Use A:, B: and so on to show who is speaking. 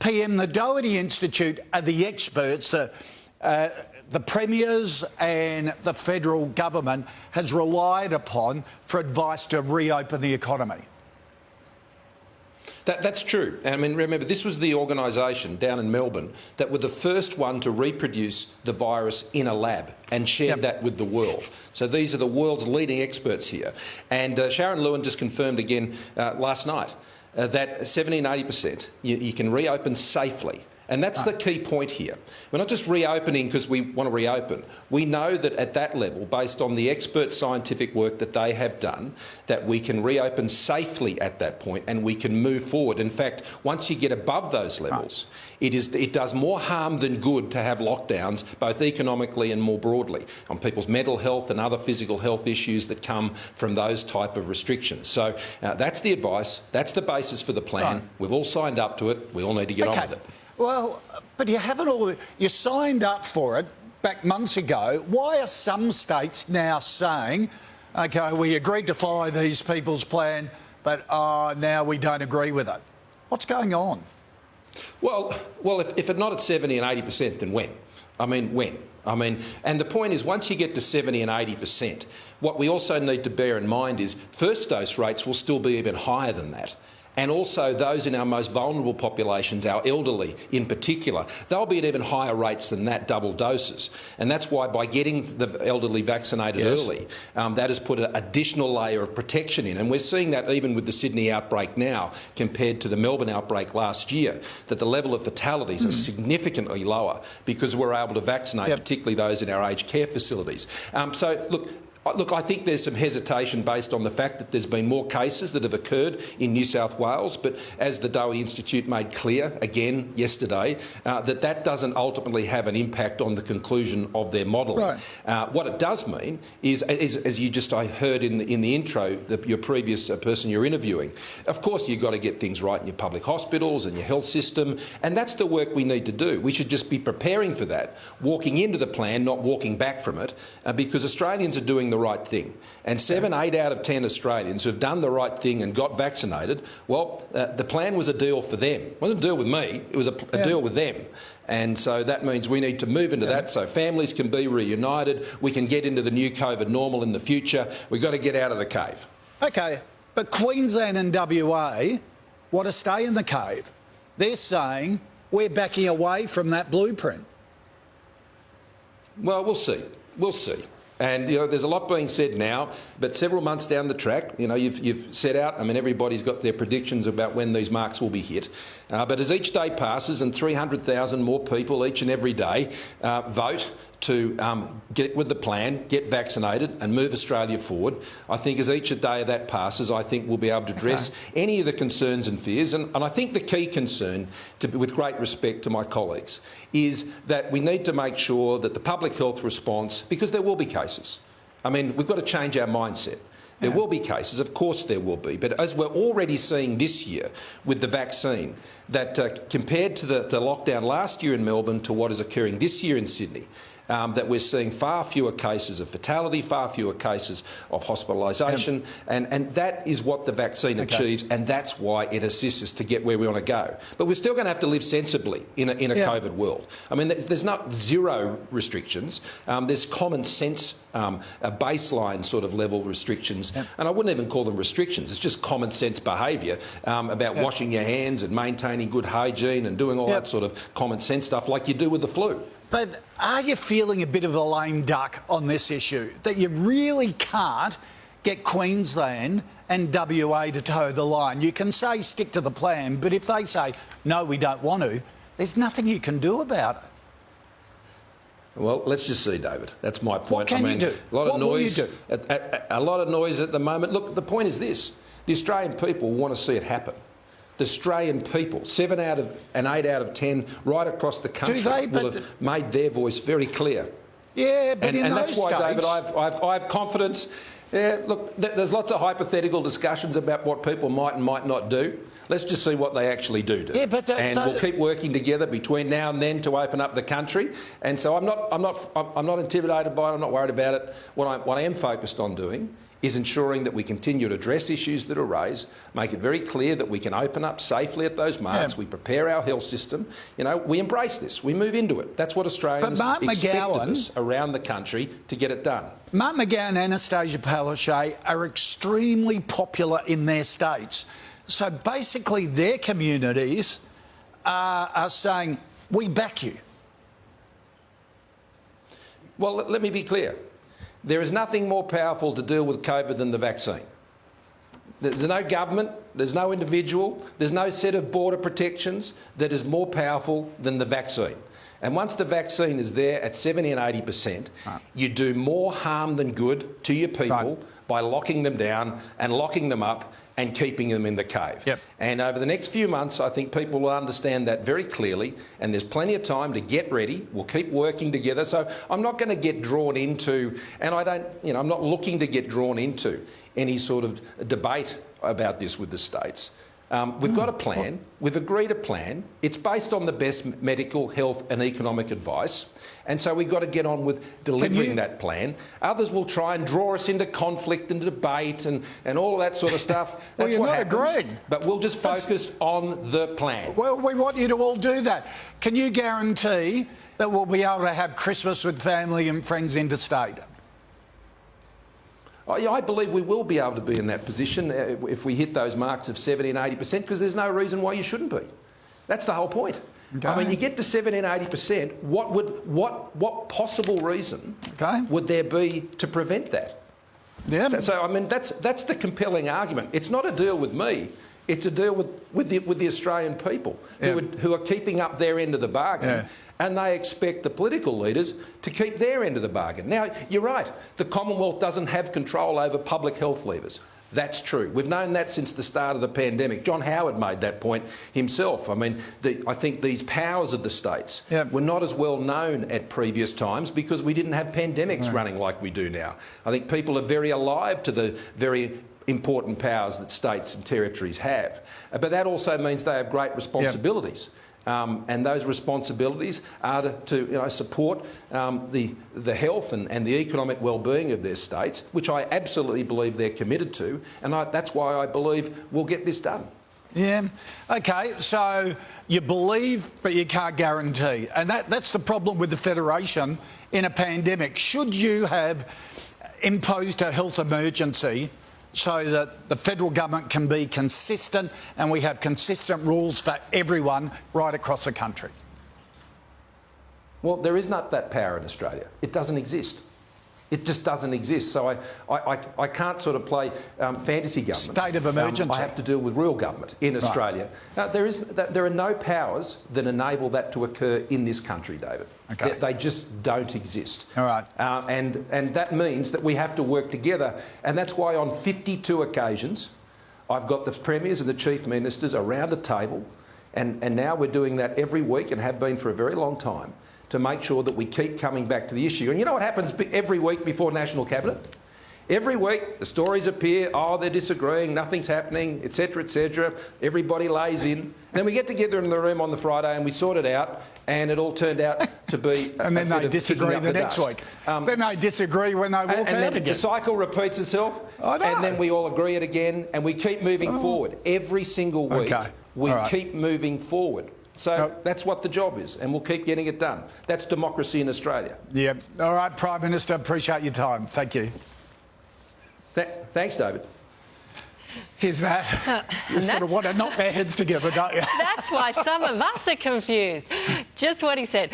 A: PM, the Doherty Institute are the experts, the premiers and the federal government has relied upon for advice to reopen the economy.
B: That's true. I mean, remember, this was the organisation down in Melbourne that were the first one to reproduce the virus in a lab and shared that with the world. So these are the world's leading experts here. And Sharon Lewin just confirmed again last night that 70 and 80% you can reopen safely. And that's the key point here. We're not just reopening because we want to reopen. We know that at that level, based on the expert scientific work that they have done, that we can reopen safely at that point and we can move forward. In fact, once you get above those levels, it does more harm than good to have lockdowns, both economically and more broadly, on people's mental health and other physical health issues that come from those type of restrictions. So that's the advice. That's the basis for the plan. We've all signed up to it. We all need to get on with it.
A: Well, but you haven't all... You signed up for it back months ago. Why are some states now saying, OK, we agreed to follow these people's plan, but now we don't agree with it? What's going on?
B: Well, if it's not at 70 and 80%, then when? I mean, when? I mean, and the point is, once you get to 70 and 80%, what we also need to bear in mind is first dose rates will still be even higher than that. And also those in our most vulnerable populations, our elderly in particular, they'll be at even higher rates than that, double doses. And that's why by getting the elderly vaccinated early, that has put an additional layer of protection in. And we're seeing that even with the Sydney outbreak now compared to the Melbourne outbreak last year, that the level of fatalities are significantly lower because we're able to vaccinate, particularly those in our aged care facilities. So, Look, I think there's some hesitation based on the fact that there's been more cases that have occurred in New South Wales, but as the Doherty Institute made clear again yesterday, that doesn't ultimately have an impact on the conclusion of their modelling. What it does mean is, as you just heard in the intro, your previous person you're interviewing, of course you've got to get things right in your public hospitals and your health system, and that's the work we need to do. We should just be preparing for that, walking into the plan, not walking back from it, because Australians are doing the right thing. And 8 out of 10 Australians who've done the right thing and got vaccinated, well, the plan was a deal for them. It wasn't a deal with me, it was a deal with them. And so that means we need to move into that so families can be reunited, we can get into the new COVID normal in the future. We've got to get out of the cave. OK, but Queensland and WA want to stay in the cave. They're saying we're backing away from that blueprint. Well, we'll see. We'll see. And, you know, there's a lot being said now, but several months down the track, you know, you've set out, I mean, everybody's got their predictions about when these marks will be hit. But as each day passes and 300,000 more people each and every day vote to get with the plan, get vaccinated and move Australia forward, I think as each day of that passes, I think we'll be able to address any of the concerns and fears. And I think the key concern, with great respect to my colleagues, is that we need to make sure that the public health response, because there will be cases. I mean, we've got to change our mindset. There will be cases, of course there will be, but as we're already seeing this year with the vaccine, that compared to the lockdown last year in Melbourne to what is occurring this year in Sydney, that we're seeing far fewer cases of fatality, far fewer cases of hospitalisation, and that is what the vaccine achieves, and that's why it assists us to get where we want to go. But we're still going to have to live sensibly in a COVID world. I mean, there's not zero restrictions. There's common sense, a baseline sort of level restrictions, and I wouldn't even call them restrictions. It's just common sense behaviour about washing your hands and maintaining good hygiene and doing all that sort of common sense stuff like you do with the flu.
A: But are you feeling a bit of a lame duck on this issue, that you really can't get Queensland and WA to toe the line? You can say stick to the plan, but if they say, no, we don't want to, there's nothing you can do about it.
B: Well, let's just see, David. That's my point.
A: What can you do?
B: A lot of noise.
A: Will you do?
B: A lot of noise at the moment. Look, the point is this. The Australian people want to see it happen. The Australian people, 7 out of and 8 out of 10 right across the country will have made their voice very clear.
A: Yeah, but
B: and that's why, David, I have confidence. Look, there's lots of hypothetical discussions about what people might and might not do. Let's just see what they actually do.
A: Yeah, but
B: and we'll keep working together between now and then to open up the country. And so I'm not intimidated by it. I'm not worried about it. What I am focused on doing is ensuring that we continue to address issues that are raised, make it very clear that we can open up safely at those marks, we prepare our health system. You know, we embrace this, we move into it. That's what Australians expect of us around the country to get it done.
A: Mark McGowan and Anastasia Palaszczuk are extremely popular in their states. So basically their communities are saying, we back you.
B: Well, let me be clear. There is nothing more powerful to deal with COVID than the vaccine. There's no government, there's no individual, there's no set of border protections that is more powerful than the vaccine. And once the vaccine is there at 70 and 80%, you do more harm than good to your people by locking them down and locking them up and keeping them in the cave. And over the next few months, I think people will understand that very clearly, and there's plenty of time to get ready. We'll keep working together. So I'm not going to get drawn into, and I'm not looking to get drawn into any sort of debate about this with the states. We've got a plan. We've agreed a plan. It's based on the best medical, health and economic advice. And so we've got to get on with delivering that plan. Others will try and draw us into conflict and debate and all of that sort of stuff. That's
A: you're
B: what
A: not
B: happens.
A: agreeing.
B: But we'll just focus on the plan.
A: Well, we want you to all do that. Can you guarantee that we'll be able to have Christmas with family and friends interstate?
B: I believe we will be able to be in that position if we hit those marks of 70 and 80%, because there's no reason why you shouldn't be. That's the whole point. Okay. I mean, you get to 70 and 80%, what possible reason would there be to prevent that? So, I mean, that's the compelling argument. It's not a deal with me. It's a deal with the Australian people who are keeping up their end of the bargain. And they expect the political leaders to keep their end of the bargain. Now, you're right, the Commonwealth doesn't have control over public health levers. That's true. We've known that since the start of the pandemic. John Howard made that point himself. I mean, I think these powers of the states were not as well known at previous times because we didn't have pandemics running like we do now. I think people are very alive to the very important powers that states and territories have. But that also means they have great responsibilities. And those responsibilities are to support the health and the economic well-being of their states, which I absolutely believe they're committed to, and that's why I believe we'll get this done.
A: Yeah. OK, so you believe but you can't guarantee. And that's the problem with the Federation in a pandemic. Should you have imposed a health emergency so that the federal government can be consistent and we have consistent rules for everyone right across the country?
B: Well, there is not that power in Australia. It doesn't exist. It just doesn't exist. So I can't sort of play fantasy government. State of emergency. I have to deal with real government in Australia. Now, there are no powers that enable that to occur in this country, David. Okay. They just don't exist. All right. And that means that we have to work together. And that's why on 52 occasions, I've got the premiers and the chief ministers around a table. And now we're doing that every week and have been for a very long time, to make sure that we keep coming back to the issue. And you know what happens every week before National Cabinet? Every week the stories appear, they're disagreeing, nothing's happening, etc, etc. Everybody lays in. And then we get together in the room on the Friday and we sort it out, and it all turned out to be
A: and then they disagree the next week. Then they disagree when they walk out
B: then
A: again.
B: The cycle repeats itself, and then we all agree it again, and we keep moving forward. Every single week we keep moving forward. So that's what the job is, and we'll keep getting it done. That's democracy in Australia. Yeah. All right, Prime Minister, appreciate your time. Thank you. Thanks, David. Here's that. You sort of want to knock their heads together, don't you?
C: That's why some of us are confused. Just what he said.